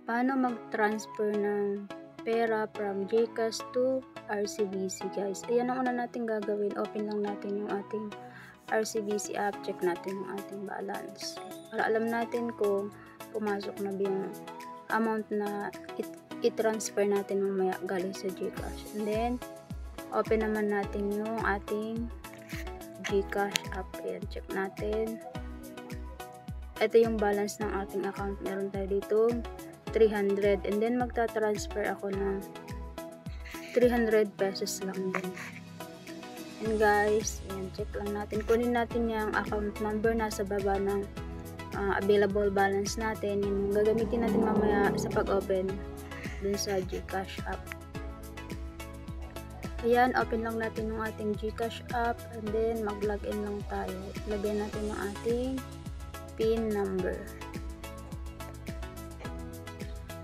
Paano mag-transfer ng pera from GCash to RCBC, guys? Ayan ang una natin gagawin. Open lang natin yung ating RCBC app. Check natin yung ating balance. Para alam natin kung pumasok na ba yung amount na i-transfer natin mamaya galing sa GCash. And then, open naman natin yung ating GCash app. Ayan, check natin. Ito yung balance ng ating account. Meron tayo dito 300. And then, magta-transfer ako ng 300 pesos lang din. And guys, ayan, check lang natin. Kunin natin yung account number nasa baba ng available balance natin. Yung gagamitin natin mamaya sa pag-open dun sa GCash app. Ayan, open lang natin yung ating GCash app. And then, mag-login lang tayo. Lagyan natin yung ating PIN number.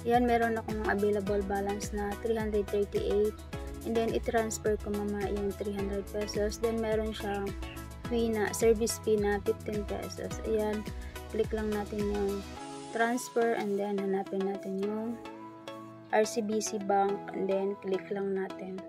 Ayan, meron akong available balance na 338. And then, i-transfer ko mama yung 300 pesos. Then, meron siyang fee na, service fee na 15 pesos. Ayan, click lang natin yung transfer. And then, hanapin natin yung RCBC Bank. And then, click lang natin.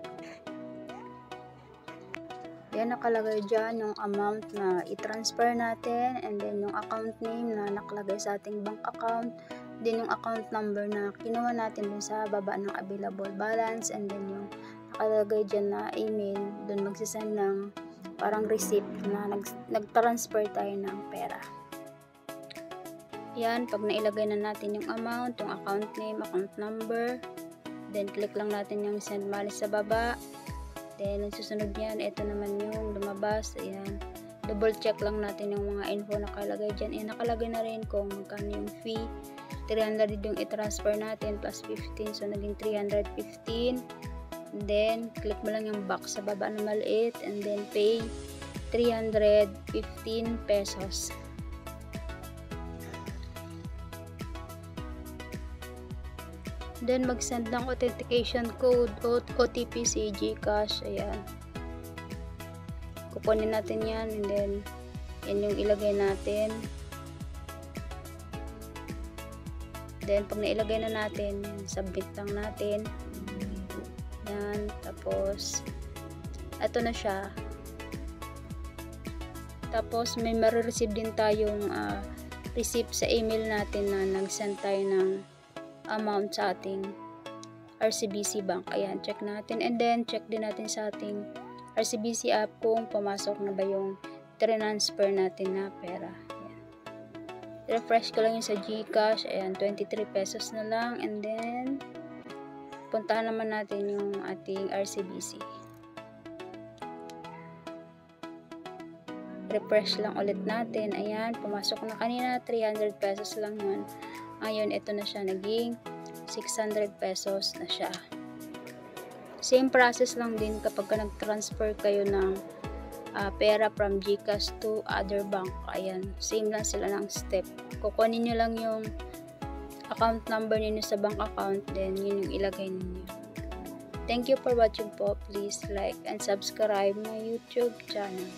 Ayan, nakalagay dyan yung amount na i-transfer natin. And then, yung account name na nakalagay sa ating bank account. Then yung account number na kinuha natin dun sa baba ng available balance, and then yung nakalagay dyan na email, dun magsisend ng parang receipt na nag-transfer tayo ng pera. Yan, pag nailagay na natin yung amount, yung account name, account number, then click lang natin yung send money sa baba. Then ang susunod yan, ito naman yung lumabas. Ayan, double check lang natin yung mga info na nakalagay dyan. Nakalagay na rin kung magkano yung fee. 300 yung i-transfer natin plus 15, so naging 315. And then click mo lang yung box sa baba na maliit, and then pay 315 pesos. Then mag-send ng authentication code o OTP si GCash. Ayan, kukunin natin yan, and then yan yung ilagay natin. Then, pag nailagay na natin, submit lang natin. Yan. Tapos, ito na siya. Tapos, may marireceive din tayong receipt sa email natin na nag-send tayo ng amount sa ating RCBC Bank. Ayan, check natin. And then, check din natin sa ating RCBC app kung pumasok na ba yung transfer natin na pera. Refresh ko lang yung sa GCash. Ayan, 23 pesos na lang. And then, puntahan naman natin yung ating RCBC. Refresh lang ulit natin. Ayan, pumasok na kanina. 300 pesos lang yun. Ngayon, ito na siya. Naging 600 pesos na siya. Same process lang din kapag nag-transfer kayo ng pera from GCash to other bank. Ayan, same lang sila ng step. Kukunin nyo lang yung account number ninyo sa bank account, then yun yung ilagay ninyo. Thank you for watching po. Please like and subscribe my YouTube channel.